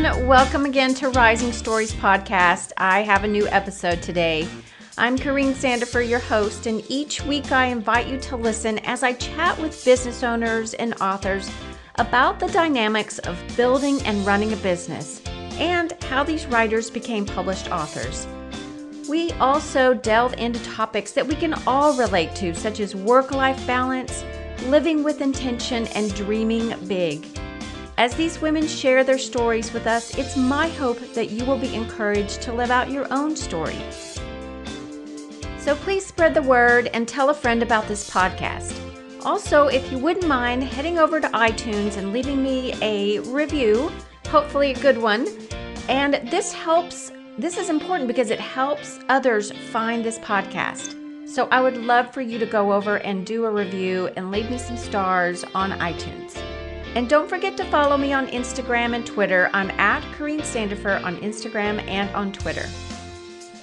everyone. Welcome again to Rising Stories Podcast. I have a new episode today. I'm Corrine Sandifer, your host, and each week I invite you to listen as I chat with business owners and authors about the dynamics of building and running a business and how these writers became published authors. We also delve into topics that we can all relate to, such as work-life balance, living with intention, and dreaming big. As these women share their stories with us, it's my hope that you will be encouraged to live out your own story. So please spread the word and tell a friend about this podcast. Also, if you wouldn't mind heading over to iTunes and leaving me a review, hopefully a good one. And this is important because it helps others find this podcast. So I would love for you to go over and do a review and leave me some stars on iTunes. And don't forget to follow me on Instagram and Twitter. I'm at Corrine Sandifer on Instagram and on Twitter.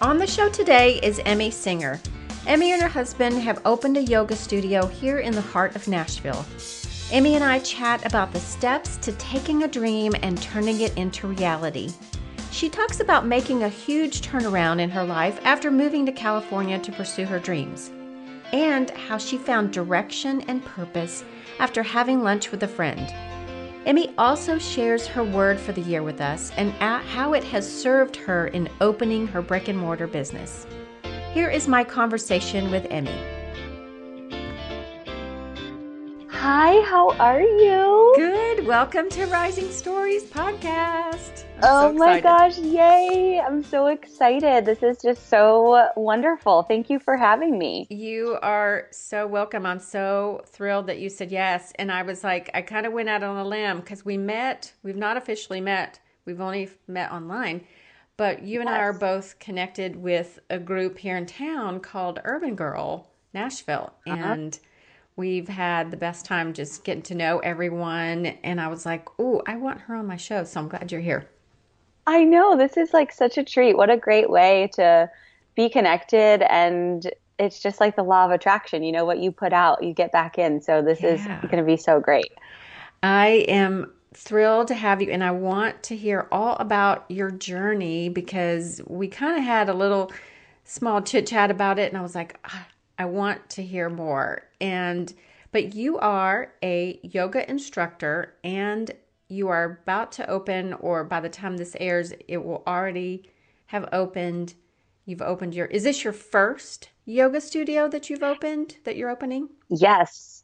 On the show today is Emmy Singer. Emmy and her husband have opened a yoga studio here in the heart of Nashville. Emmy and I chat about the steps to taking a dream and turning it into reality. She talks about making a huge turnaround in her life after moving to California to pursue her dreams, and how she found direction and purpose after having lunch with a friend. Emmy also shares her word for the year with us and how it has served her in opening her brick and mortar business. Here is my conversation with Emmy. Hi, how are you? Good. Welcome to Rising Stories Podcast. Oh my gosh, yay. I'm so excited. This is just so wonderful. Thank you for having me. You are so welcome. I'm so thrilled that you said yes. And I was like, I kind of went out on a limb because we've not officially met. We've only met online. But you and I are both connected with a group here in town called Urban Girl Nashville. And we've had the best time just getting to know everyone. And I was like, oh, I want her on my show. So I'm glad you're here. I know. This is like such a treat. What a great way to be connected. And it's just like the law of attraction. You know, what you put out, you get back in. So this is going to be so great. I am thrilled to have you. And I want to hear all about your journey because we kind of had a little small chit chat about it. And I was like, I want to hear more. But you are a yoga instructor and you are about to open, or by the time this airs, it will already have opened. You've opened is this your first yoga studio that you're opening? Yes.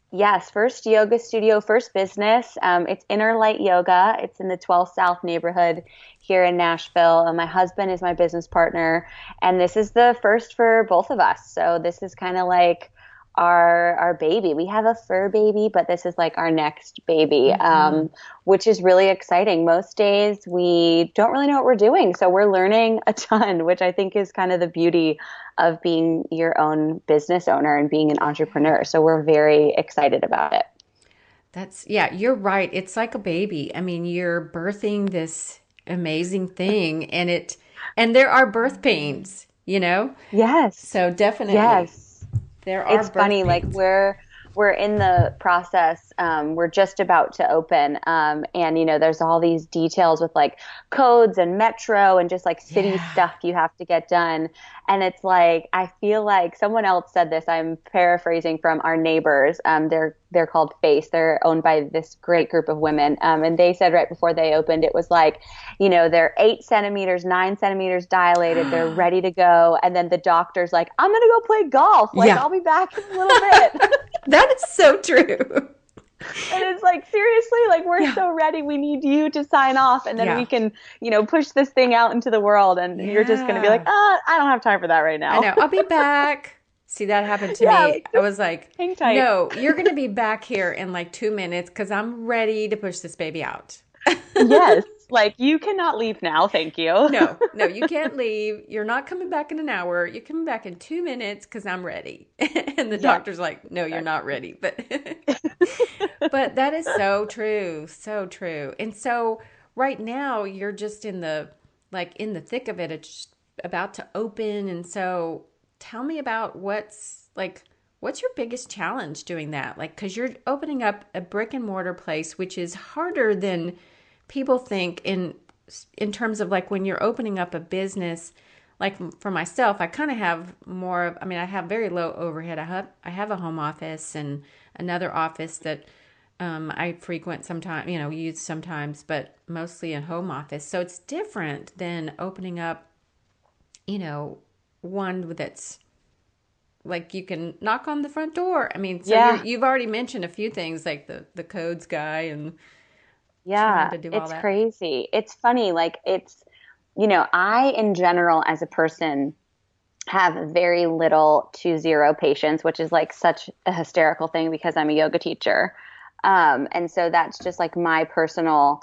First yoga studio, first business. It's Inner Light Yoga. It's in the 12th South neighborhood here in Nashville. My husband is my business partner, and this is the first for both of us. So this is kind of like our baby. We have a fur baby, but this is like our next baby, which is really exciting. Most days we don't really know what we're doing. So we're learning a ton, which I think is kind of the beauty of being your own business owner and being an entrepreneur. So we're very excited about it. You're right. It's like a baby. I mean, you're birthing this amazing thing and there are birth pains, you know? Yes. So definitely. Yes. It's funny, like we're in the process. We're just about to open. And, you know, there's all these details with like codes and metro and just like city stuff you have to get done. And it's like, I feel like someone else said this, I'm paraphrasing from our neighbors. They're called Face. They're owned by this great group of women. And they said right before they opened, it was like, you know, they're 8 centimeters, 9 centimeters dilated. They're ready to go. And then the doctor's like, I'm going to go play golf. I'll be back in a little bit. That is so true. And it's like, seriously, like we're so ready. We need you to sign off and then we can, you know, push this thing out into the world. And you're just going to be like, I don't have time for that right now. I know. I'll be back. See, that happened to me. I was like, hang tight. No, you're going to be back here in like 2 minutes because I'm ready to push this baby out. Yes. Like, you cannot leave now. Thank you. No, you can't leave. You're not coming back in an hour. You're coming back in 2 minutes because I'm ready. And the doctor's like, no, you're not ready. But that is so true. So true. And so right now you're just in the thick of it. It's about to open. And so tell me about what's your biggest challenge doing that? Like, because you're opening up a brick and mortar place, which is harder than people think. And in terms of like when you're opening up a business, like for myself, I kind of have more of, I mean, I have very low overhead. I have a home office and another office that I frequent sometimes, use sometimes, but mostly in home office. So it's different than opening up, one that's like you can knock on the front door. I mean, so Yeah. you've already mentioned a few things like the codes guy and trying Yeah. to do all It's that. crazy. It's funny. Like I in general as a person have very little to zero patience, which is like such a hysterical thing because I'm a yoga teacher. And so that's just like my personal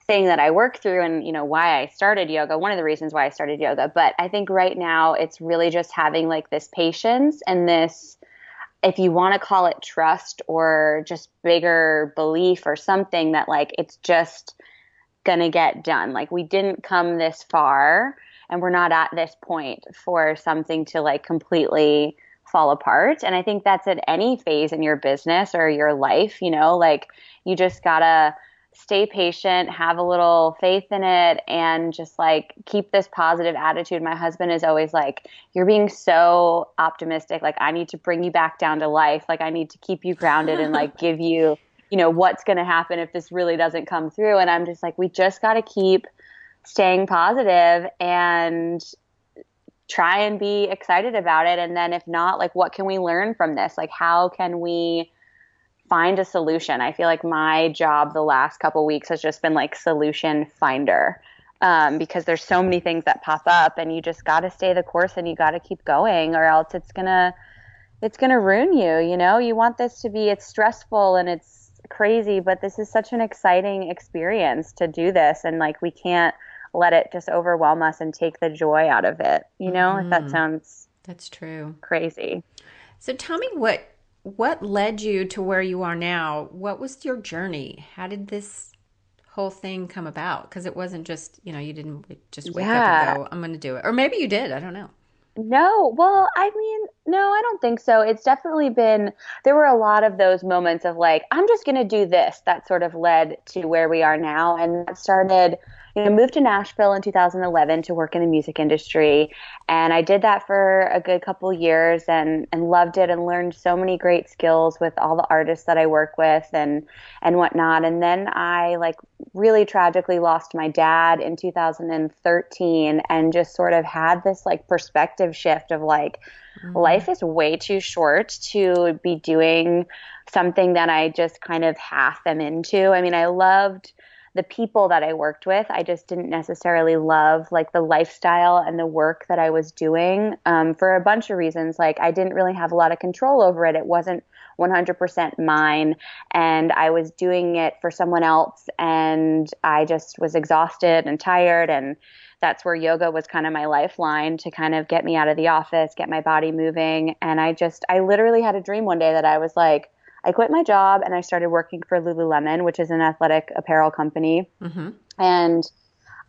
thing that I work through and, why I started yoga, one of the reasons why I started yoga. But I think right now it's really just having like this patience and this, if you want to call it trust or just bigger belief or something that like it's just going to get done. Like we didn't come this far and we're not at this point for something to like completely fall apart. And I think that's at any phase in your business or your life, like you just gotta stay patient, have a little faith in it, and just like keep this positive attitude. My husband is always like, you're being so optimistic. Like I need to bring you back down to life. Like I need to keep you grounded and like give you, what's going to happen if this really doesn't come through. And I'm just like, we just got to keep staying positive and try and be excited about it. And then if not, like, what can we learn from this? Like, how can we find a solution? I feel like my job the last couple weeks has just been like solution finder. Because there's so many things that pop up and you just got to stay the course and you got to keep going or else it's going to ruin you. You want this to be, it's stressful and it's crazy, but this is such an exciting experience to do this. And like, we can't let it just overwhelm us and take the joy out of it. If that sounds That's true. crazy. So tell me what led you to where you are now? What was your journey? How did this whole thing come about? Because it wasn't just, you didn't just wake up and Yeah. go, I'm going to do it. Or maybe you did. I don't know. No, well, I mean, no, I don't think so. It's definitely been, there were a lot of those moments of like, I'm just going to do this that sort of led to where we are now. And that started, moved to Nashville in 2011 to work in the music industry. And I did that for a good couple years and loved it and learned so many great skills with all the artists that I work with and whatnot. And then I like really tragically lost my dad in 2013 and just sort of had this like perspective shift of like life is way too short to be doing something that I just kind of half am into. I mean, I loved the people that I worked with. I just didn't necessarily love like the lifestyle and the work that I was doing for a bunch of reasons. Like I didn't really have a lot of control over it. It wasn't 100% mine and I was doing it for someone else and I just was exhausted and tired and that's where yoga was kind of my lifeline to kind of get me out of the office, get my body moving. And I literally had a dream one day that I was like, I quit my job and I started working for Lululemon, which is an athletic apparel company. Mm-hmm. And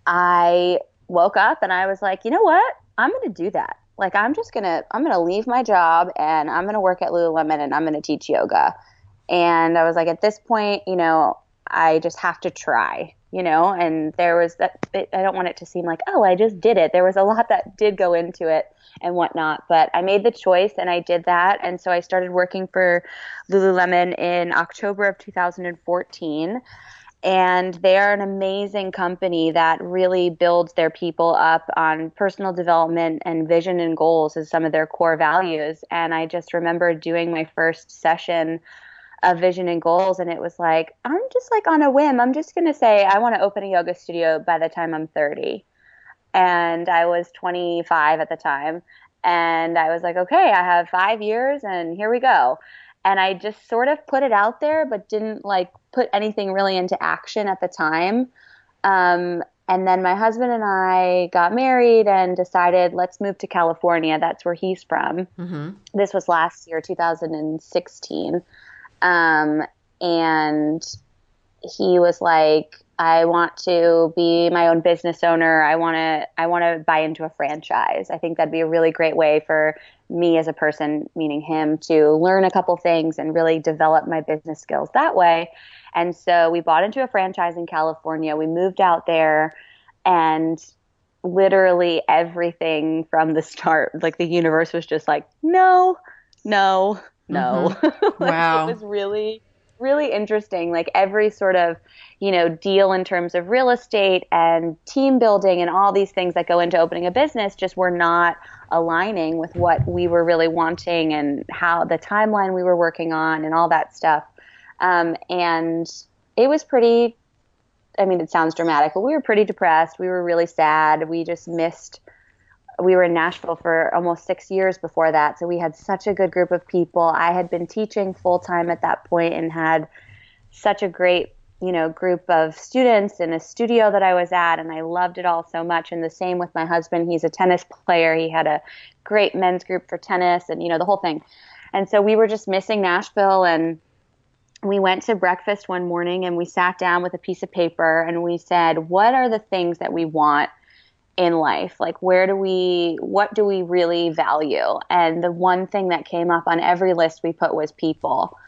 I woke up and I was like, you know what? I'm going to do that. Like, I'm going to leave my job and I'm going to work at Lululemon and I'm going to teach yoga. And I was like, at this point, I just have to try, and there was I don't want it to seem like, oh, I just did it. There was a lot that did go into it and whatnot, but I made the choice and I did that. And so I started working for Lululemon in October of 2014. And they are an amazing company that really builds their people up on personal development and vision and goals as some of their core values. And I just remember doing my first session of vision and goals. And it was like, I'm just like on a whim, I'm just going to say, I want to open a yoga studio by the time I'm 30. And I was 25 at the time. And I was like, okay, I have 5 years and here we go. And I just sort of put it out there, but didn't like put anything really into action at the time. And then my husband and I got married and decided let's move to California. That's where he's from. Mm-hmm. This was last year, 2016. And he was like, I want to be my own business owner. I want to buy into a franchise. I think that'd be a really great way for me as a person, meaning him, to learn a couple things and really develop my business skills that way. And so we bought into a franchise in California. We moved out there. And literally everything from the start, like the universe was just like, no, no, no. Like it Wow. was really, really interesting. Like every sort of, deal in terms of real estate and team building and all these things that go into opening a business just were not aligning with what we were really wanting and how the timeline we were working on and all that stuff. And it was pretty, I mean, it sounds dramatic, but we were pretty depressed. We were really sad. We were in Nashville for almost 6 years before that. So we had such a good group of people. I had been teaching full time at that point and had such a great, group of students in a studio that I was at. And I loved it all so much. And the same with my husband. He's a tennis player. He had a great men's group for tennis and, the whole thing. And so we were just missing Nashville, and we went to breakfast one morning and we sat down with a piece of paper and we said, what are the things that we want in life? Like, what do we really value? And the one thing that came up on every list we put was people.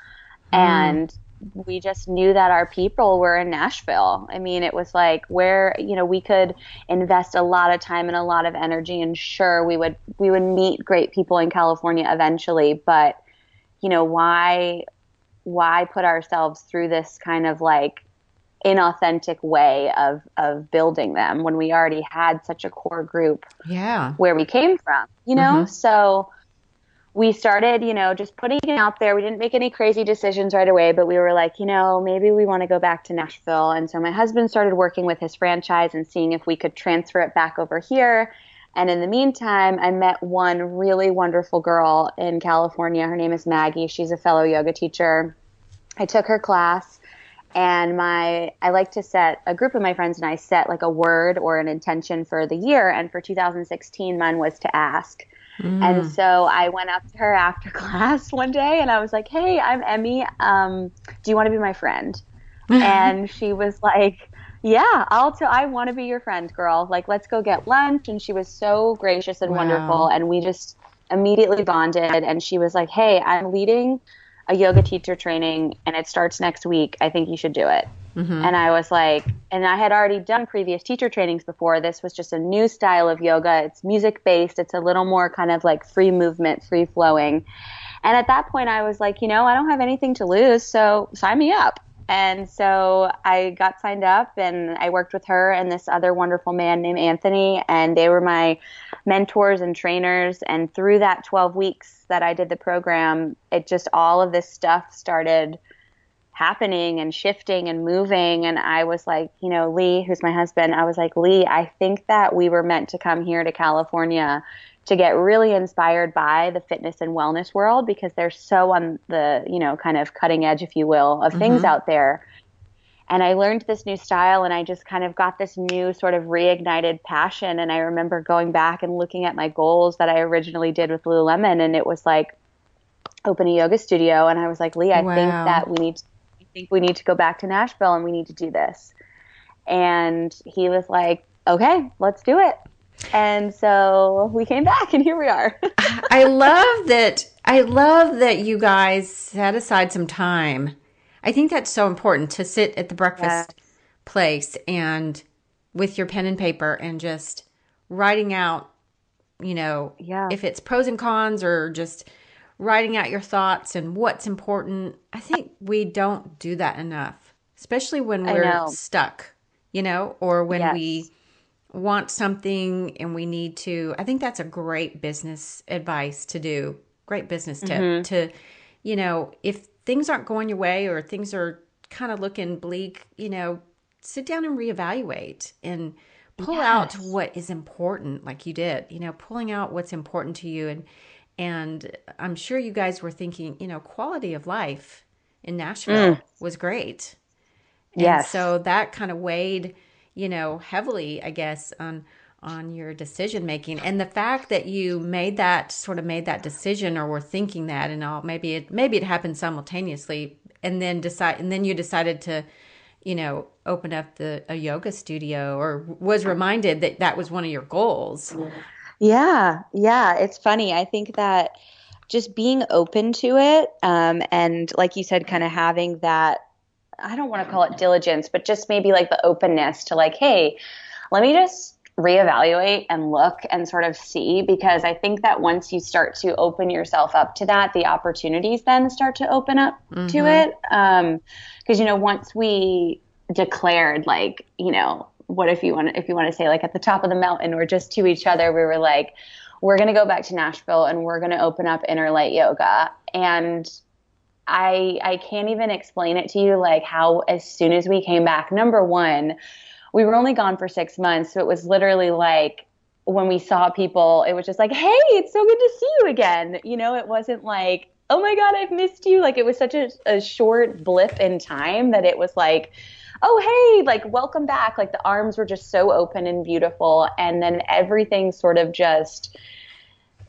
And we just knew that our people were in Nashville. I mean, it was like where, we could invest a lot of time and a lot of energy, and sure, we would meet great people in California eventually, but why put ourselves through this kind of like inauthentic way of building them when we already had such a core group where we came from. So we started, just putting it out there. We didn't make any crazy decisions right away, but we were like, maybe we want to go back to Nashville. And so my husband started working with his franchise and seeing if we could transfer it back over here. And in the meantime, I met one really wonderful girl in California. Her name is Maggie. She's a fellow yoga teacher. I took her class, and I like to set, a group of my friends and I set like a word or an intention for the year. And for 2016, mine was to ask. And so I went up to her after class one day and I was like, hey, I'm Emmy. Do you want to be my friend? And she was like, yeah, I want to be your friend, girl. Like, let's go get lunch. And she was so gracious and wonderful. And we just immediately bonded. And she was like, hey, I'm leading a yoga teacher training and it starts next week. I think you should do it. And I was like, and I had already done previous teacher trainings before. This was just a new style of yoga. It's music based. It's a little more kind of like free movement, free flowing. And at that point I was like, I don't have anything to lose, so sign me up. And so I got signed up and I worked with her and this other wonderful man named Anthony, and they were my mentors and trainers. And through that 12 weeks that I did the program, it just, all of this stuff started happening and shifting and moving. And I was like, Lee, who's my husband, I was like, Lee, I think that we were meant to come here to California to get really inspired by the fitness and wellness world, because they're so on the, kind of cutting edge, if you will, of things out there. And I learned this new style and I just kind of got this new sort of reignited passion. And I remember going back and looking at my goals that I originally did with Lululemon, and it was like, open a yoga studio. And I was like, Lee, I think that we need to go back to Nashville and we need to do this. And he was like, okay, let's do it. And so we came back and here we are. I love that. I love that you guys set aside some time. I think that's so important, to sit at the breakfast place and with your pen and paper and just writing out, if it's pros and cons, or just writing out your thoughts and what's important. I think we don't do that enough, especially when we're stuck, or when we want something and we need to. I think that's a great business advice to do. Great business tip to, if things aren't going your way or things are kind of looking bleak, sit down and reevaluate and pull out what is important, like you did, pulling out what's important to you. And I'm sure you guys were thinking, quality of life in Nashville was great. And so that kind of weighed, heavily, I guess, on your decision making. And the fact that you made that decision, or were thinking that, and all, maybe it happened simultaneously, and then you decided to, open up a yoga studio, or was reminded that was one of your goals. Yeah. It's funny. I think that just being open to it, and like you said, kind of having that, I don't want to call it diligence, but just maybe like the openness to like, hey, let me just reevaluate and look and sort of see, because I think that once you start to open yourself up to that, the opportunities then start to open up to it. Because, once we declared, like, what if you want to say, like, at the top of the mountain or just to each other, we were like, we're going to go back to Nashville and we're going to open up Inner Light Yoga. And I can't even explain it to you, like, how as soon as we came back, number one, we were only gone for 6 months. So it was literally like when we saw people, it was just like, hey, it's so good to see you again. It wasn't like, oh my God, I've missed you. Like, it was such a short blip in time that it was like, oh, hey, like, welcome back. Like, the arms were just so open and beautiful. And then everything sort of just,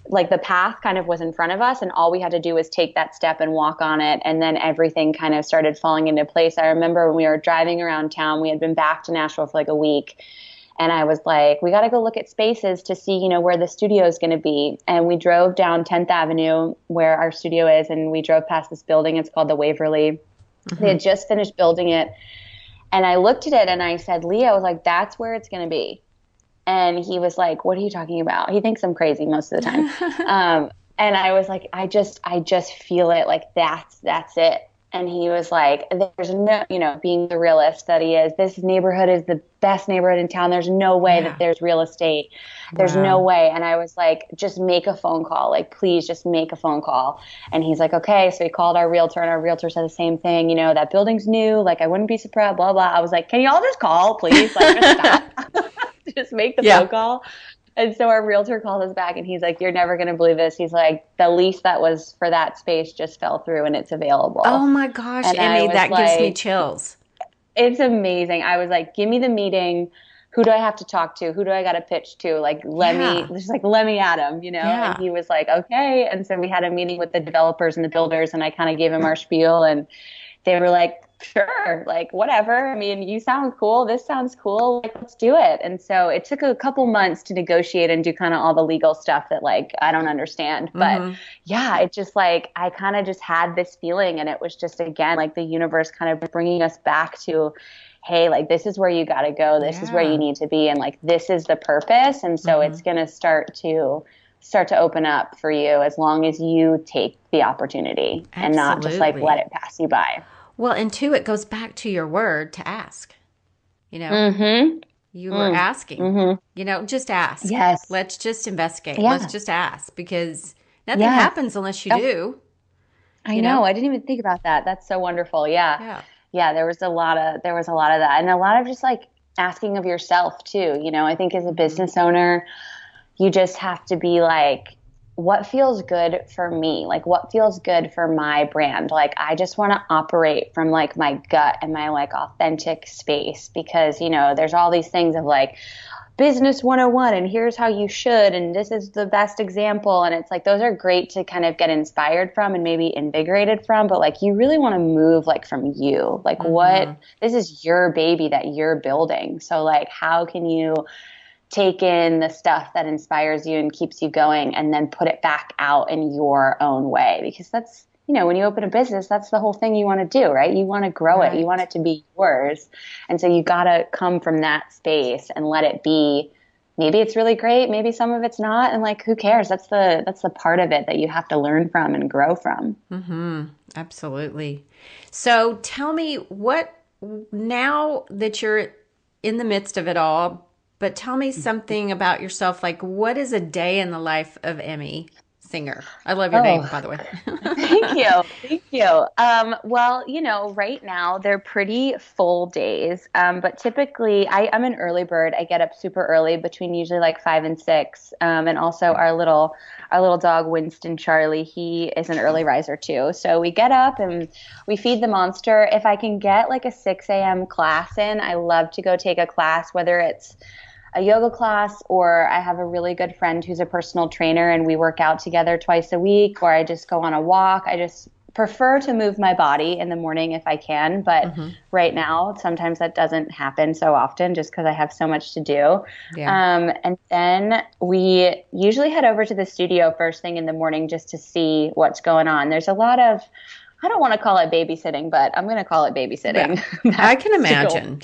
like, the path kind of was in front of us, and all we had to do was take that step and walk on it. And then everything kind of started falling into place. I remember when we were driving around town, we had been back to Nashville for like a week. And I was like, we got to go look at spaces to see, where the studio is going to be. And we drove down 10th Avenue where our studio is. And we drove past this building. It's called the Waverly. They had just finished building it. And I looked at it and I said, Leah, I was like, that's where it's going to be. And he was like, what are you talking about? He thinks I'm crazy most of the time. And I was like, I just feel it, like, that's it. And he was like, there's no, being the realist that he is, this neighborhood is the best neighborhood in town. There's no way that there's real estate. There's no way. And I was like, just make a phone call. Like, please just make a phone call. And he's like, okay. So he called our realtor, and our realtor said the same thing. That building's new. Like, I wouldn't be surprised, blah, blah. I was like, can y'all just call, please? Like, just stop. Just make the phone call. And so our realtor called us back, and he's like, you're never going to believe this. He's like, the lease that was for that space just fell through and it's available. Oh my gosh, and Emmy, that gives me chills. It's amazing. I was like, give me the meeting. Who do I have to talk to? Who do I got to pitch to? Like, let me at him, And he was like, okay. And so we had a meeting with the developers and the builders, and I kind of gave him our spiel, and they were like, sure, like, whatever. I mean, you sound cool. This sounds cool. Like, let's do it. And so it took a couple months to negotiate and do kind of all the legal stuff that, like, I don't understand. But yeah, it just, like, I kind of just had this feeling, and it was just, again, like the universe kind of bringing us back to, hey, like, this is where you got to go. This is where you need to be. And, like, this is the purpose. And so it's going to start to open up for you as long as you take the opportunity and not just, like, let it pass you by. Well, and two, it goes back to your word to ask. You were asking. Just ask. Yes. Let's just investigate. Yeah. Let's just ask, because nothing happens unless you do. I know. I didn't even think about that. That's so wonderful. Yeah. There was a lot of that, and a lot of just, like, asking of yourself too. I think as a business owner, you just have to be like, what feels good for me? Like, what feels good for my brand? Like, I just want to operate from, like, my gut and my, like, authentic space, because, there's all these things of, like, business 101 and here's how you should, and this is the best example. And it's like, those are great to kind of get inspired from and maybe invigorated from, but, like, you really want to move, like, from you, like, this is your baby that you're building. So, like, how can you take in the stuff that inspires you and keeps you going, and then put it back out in your own way? Because that's, when you open a business, that's the whole thing you want to do, right? You want to grow it. You want it to be yours. And so you got to come from that space and let it be. Maybe it's really great. Maybe some of it's not. And, like, who cares? That's the part of it that you have to learn from and grow from. Absolutely. So tell me, what, now that you're in the midst of it all, but tell me something about yourself. Like, what is a day in the life of Emmy Singer? I love your name, by the way. Thank you. Well, right now they're pretty full days. But typically I'm an early bird. I get up super early, between usually like 5 and 6. And also our little dog, Winston Charlie, he is an early riser too. So we get up and we feed the monster. If I can get like a 6 a.m. class in, I love to go take a class, whether it's a yoga class, or I have a really good friend who's a personal trainer and we work out together twice a week, or I just go on a walk. I just prefer to move my body in the morning if I can, but right now sometimes that doesn't happen so often just because I have so much to do. And then we usually head over to the studio first thing in the morning just to see what's going on. There's a lot of, I don't want to call it babysitting, but I'm going to call it babysitting. I can imagine.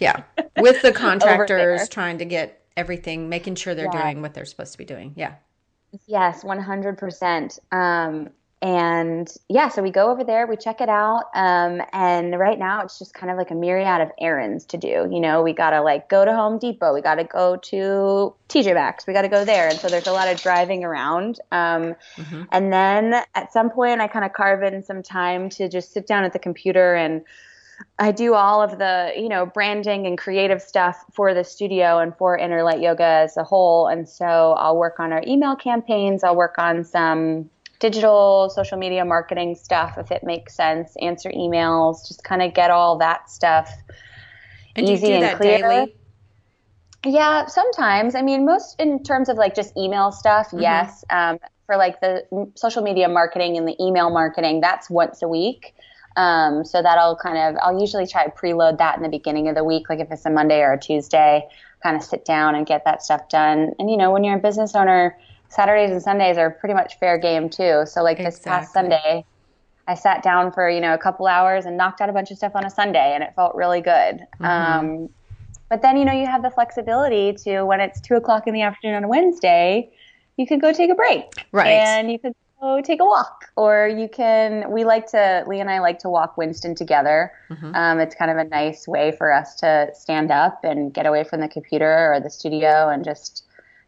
With the contractors trying to get everything, making sure they're Yeah. doing what they're supposed to be doing. Yeah. Yes, 100%. And yeah, so we go over there, we check it out. And right now it's just kind of like a myriad of errands to do. You know, we got to like go to Home Depot, we got to go to TJ Maxx, we got to go there. And so there's a lot of driving around. Hmm. And then at some point I kind of carve in some time to just sit down at the computer, and I do all of the, branding and creative stuff for the studio and for Inner Light Yoga as a whole. And so I'll work on our email campaigns. I'll work on some digital social media marketing stuff, if it makes sense, answer emails, just kind of get all that stuff And do you easy do and that clear. daily? Yeah, sometimes. I mean, most in terms of like just email stuff, Hmm. yes. For like the social media marketing and the email marketing, that's once a week. So I'll usually try to preload that in the beginning of the week, like if it's a Monday or a Tuesday, kind of sit down and get that stuff done. And, when you're a business owner, Saturdays and Sundays are pretty much fair game too. So like this past Exactly. Sunday, I sat down for, a couple hours and knocked out a bunch of stuff on a Sunday, and it felt really good. Hmm. But then, you have the flexibility to, when it's 2 o'clock in the afternoon on a Wednesday, you could go take a break Right. and you could go take a walk, or Lee and I like to walk Winston together. Hmm. It's kind of a nice way for us to stand up and get away from the computer or the studio and just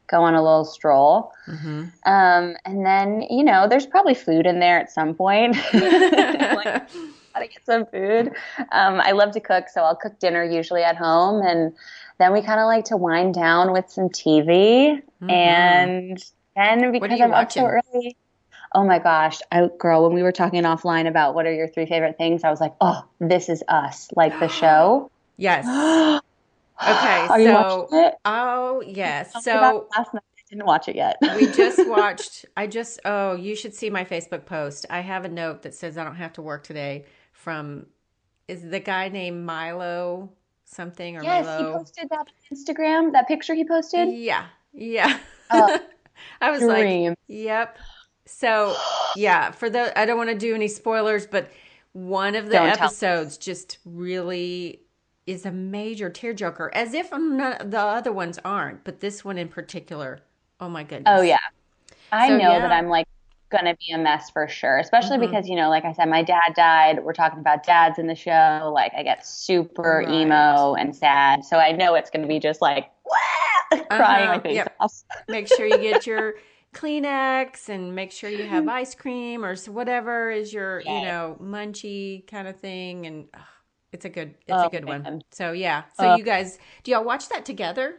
go on a little stroll. Hmm. And then, there's probably food in there at some point. Like, gotta get some food. I love to cook, so I'll cook dinner usually at home, and then we kind of like to wind down with some TV. Hmm. And then What are because you I'm up so watching? early, oh my gosh, girl, when we were talking offline about what are your three favorite things, I was like, oh, This Is Us, like the show. Yes. Are Okay. you watching So, it? oh, yes. Told me about So it last night. I didn't watch it yet. we just watched, oh, you should see my Facebook post. I have a note that says I don't have to work today from, is the guy named Milo something or Yes, he Milo? posted that on Instagram, that picture he posted. Yeah. Yeah. Oh, I was like, dream. yep. So, yeah, I don't want to do any spoilers, but one of the Don't tell. episodes just really is a major tearjerker, as if the other ones aren't, but this one in particular, oh my Oh goodness. yeah. I So, know that yeah. I'm like gonna be a mess for sure, especially Hmm. because, like I said, my dad died. We're talking about dads in the show. Like I get super Right. emo and sad. So I know it's gonna be just like crying my Uh-huh. face Yep. off. Make sure you get your Kleenex and make sure you have ice cream or whatever is your, Yes. munchy kind of thing. And it's a Oh good one. man. So yeah. So Uh, you guys, do y'all watch that together?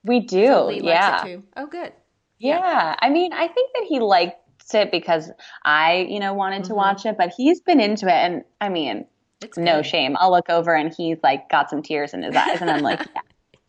we So do. Lee likes it Yeah. too. Oh, good. Yeah. Yeah. I mean, I think that he liked it because I, wanted to Mm-hmm. watch it, but he's been into it, and I mean, It's no good. shame. I'll look over and he's like got some tears in his eyes, and I'm like,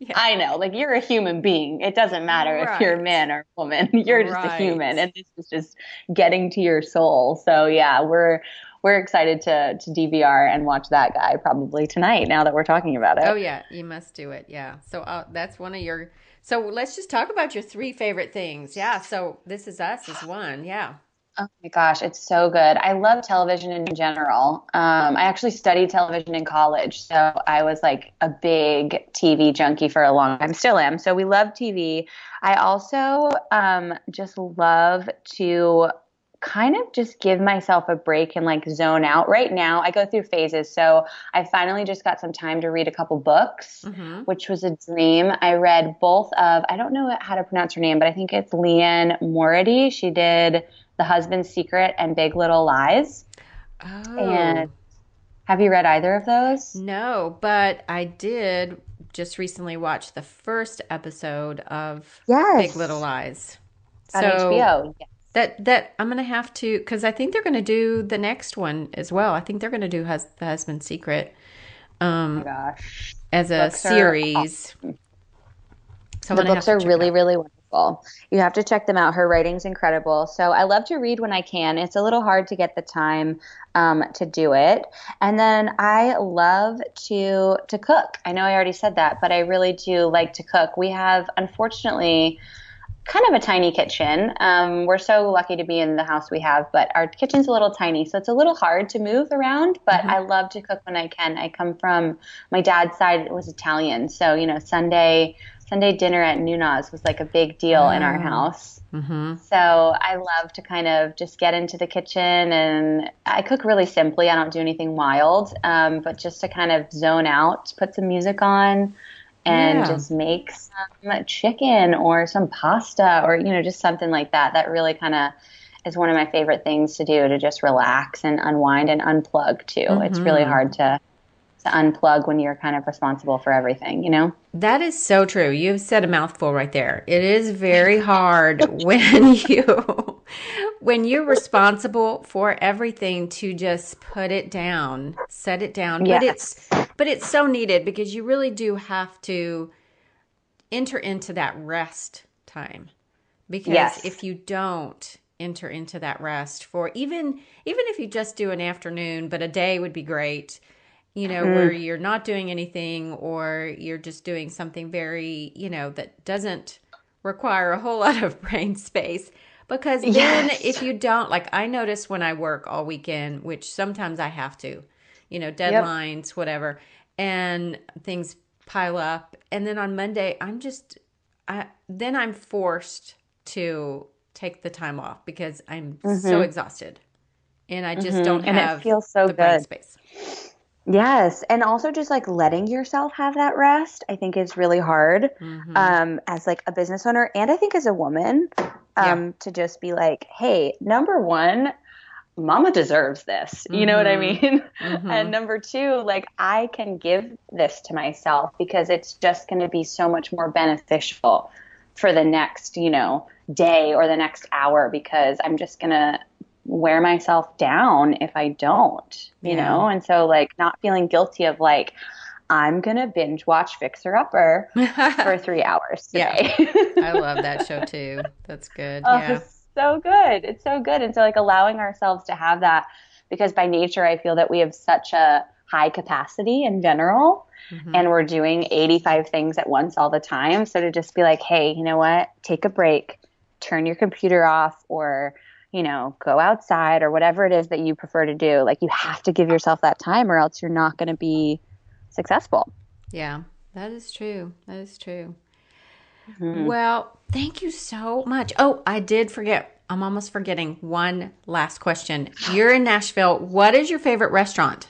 Yeah. I know, like you're a human being. It doesn't matter if you're a Right. man or a woman. You're just a human, Right. and this is just getting to your soul. So yeah, we're excited to DVR and watch that guy probably tonight. Now that we're talking about Oh it. yeah, you must do it. Yeah. So that's one of your. So let's just talk about your three favorite things. Yeah. So This Is Us is one. Yeah. Oh my gosh, it's so good. I love television in general. I actually studied television in college, so I was like a big TV junkie for a long time. Still am. So we love TV. I also just love to kind of just give myself a break and like zone out. Right now, I go through phases. So I finally just got some time to read a couple books, Mm-hmm. which was a dream. I read both of, I don't know how to pronounce her name, but I think it's Leanne Morady. She did The Husband's Secret and Big Little Lies. And Oh. have you read either of those? No, but I did just recently watch the first episode of Big Little Yes. Lies. On So HBO. Yes. that I'm gonna have to, because I think they're gonna do the next one as well. I think they're gonna do The Husband's Secret Oh my um, gosh. as a Books are series. So I'm The gonna have books to are check it really, out. really wonderful. You have to check them out. Her writing's incredible. So I love to read when I can. It's a little hard to get the time to do it. And then I love to cook. I know I already said that, but I really do like to cook. We have, unfortunately, kind of a tiny kitchen. We're so lucky to be in the house we have, but our kitchen's a little tiny, so it's a little hard to move around, but Hmm. I love to cook when I can. I come from my dad's side, it was Italian. So, Sunday Sunday dinner at Nuna's was like a big deal in our house. Mm-hmm. So I love to kind of just get into the kitchen, and I cook really simply. I don't do anything wild, but just to kind of zone out, put some music on, and just make some chicken or some pasta or, just something like that. That really kind of is one of my favorite things to do, to just relax and unwind and unplug too. Mm-hmm. It's really hard to unplug when you're kind of responsible for everything, That is so true. You've said a mouthful right there. It is very hard when you're responsible for everything to just put it down, set it down. Yes. But it's so needed, because you really do have to enter into that rest time. Because if you don't enter into that rest for even if you just do an afternoon, but a day would be great. Where you're not doing anything, or you're just doing something very, that doesn't require a whole lot of brain space. Because then if you don't, like I notice when I work all weekend, which sometimes I have to, deadlines, whatever, and things pile up. And then on Monday, then I'm forced to take the time off because I'm so exhausted. And I just don't have it feels so the brain space. Yes. And also just like letting yourself have that rest, I think is really hard as like a business owner. And I think as a woman, to just be like, hey, number one, mama deserves this. You know what I mean? And number two, like I can give this to myself because it's just going to be so much more beneficial for the next, day or the next hour, because I'm just going to wear myself down if I don't, you know? And so like not feeling guilty of like, I'm going to binge watch Fixer Upper for 3 hours today. I love that show too. That's good. It's so good. It's so good. And so like allowing ourselves to have that, because by nature, I feel that we have such a high capacity in general, and we're doing 85 things at once all the time. So to just be like, hey, you know what? Take a break, turn your computer off, or go outside, or whatever it is that you prefer to do. Like you have to give yourself that time, or else you're not going to be successful. Yeah, that is true. That is true. Well, thank you so much. Oh, I did forget. I'm almost forgetting one last question. You're in Nashville. What is your favorite restaurant?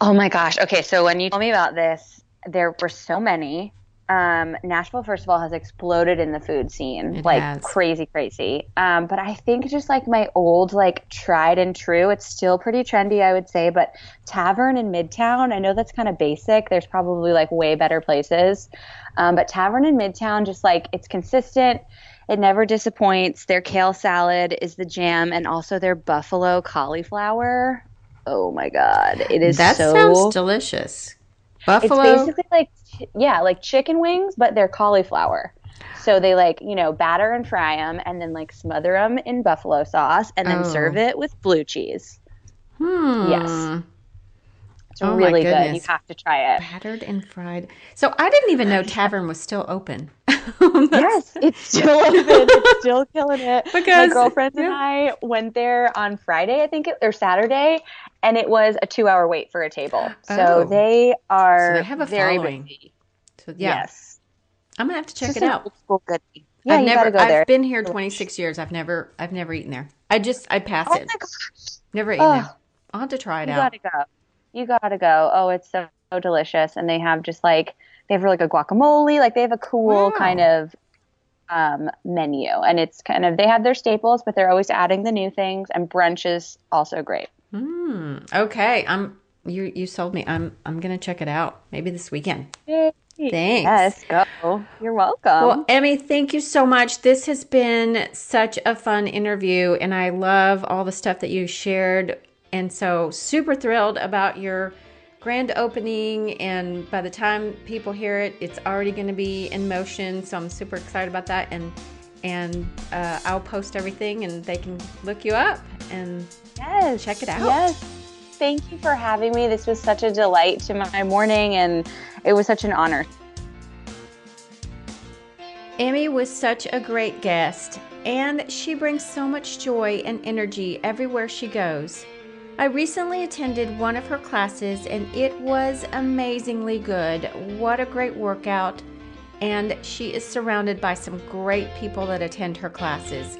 Oh my gosh. Okay. So when you told me about this, there were so many. Nashville, first of all, has exploded in the food scene. It like has. crazy. But I think just like my old, like tried and true, it's still pretty trendy, I would say, but Tavern in Midtown, I know that's kind of basic. There's probably like way better places. But Tavern in Midtown, just like it's consistent. It never disappoints. Their kale salad is the jam, and also their buffalo cauliflower. Oh my God. It is that sounds delicious. Buffalo. It's basically like chicken wings, but they're cauliflower. So they batter and fry them, and then like smother them in buffalo sauce, and then serve it with blue cheese. Yes. It's really good. You have to try it. Battered and fried. So I didn't even know Tavern was still open. Yes, it's still open. It's still killing it. Because my girlfriends and I went there on Friday, I think, or Saturday, and it was a 2-hour wait for a table. So they have a very following. Busy. So yes, I'm gonna have to check it out. Old school goodie. Yeah, you gotta go there. I've been here 26 years. I've never eaten there. I pass it. Oh my gosh. Never eaten there. I'll have to try it out. You gotta go. Oh, it's so delicious. And they have just like, they have like a guacamole. Like they have a cool kind of menu. And it's kind of, they have their staples, but they're always adding the new things. And brunch is also great. Okay. You sold me. I'm gonna check it out. Maybe this weekend. Yay. Thanks. Yes, go. You're welcome. Well, Emmy, thank you so much. This has been such a fun interview, and I love all the stuff that you shared. And so super thrilled about your grand opening. And by the time people hear it, it's already going to be in motion. So I'm super excited about that. And I'll post everything, and they can look you up and check it out. Yes. Thank you for having me. This was such a delight to my morning, and it was such an honor. Emmy was such a great guest, and she brings so much joy and energy everywhere she goes. I recently attended one of her classes, and it was amazingly good. What a great workout. and she is surrounded by some great people that attend her classes.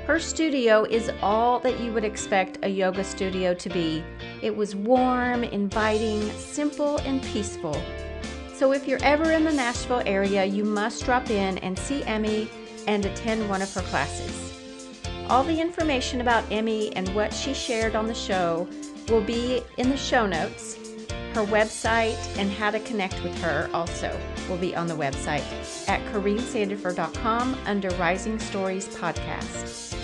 Her studio is all that you would expect a yoga studio to be. It was warm, inviting, simple, and peaceful. So if you're ever in the Nashville area, you must drop in and see Emmy and attend one of her classes. All the information about Emmy and what she shared on the show will be in the show notes. Her website and how to connect with her also will be on the website at CorrineSandifer.com under Rising Stories Podcast.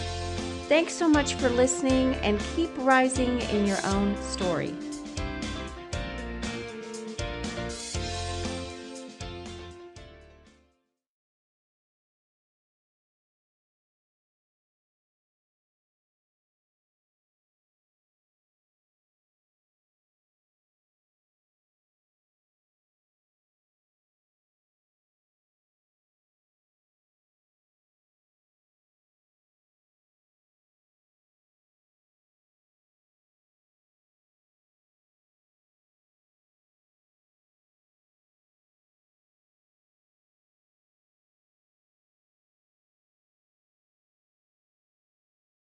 Thanks so much for listening, and keep rising in your own story.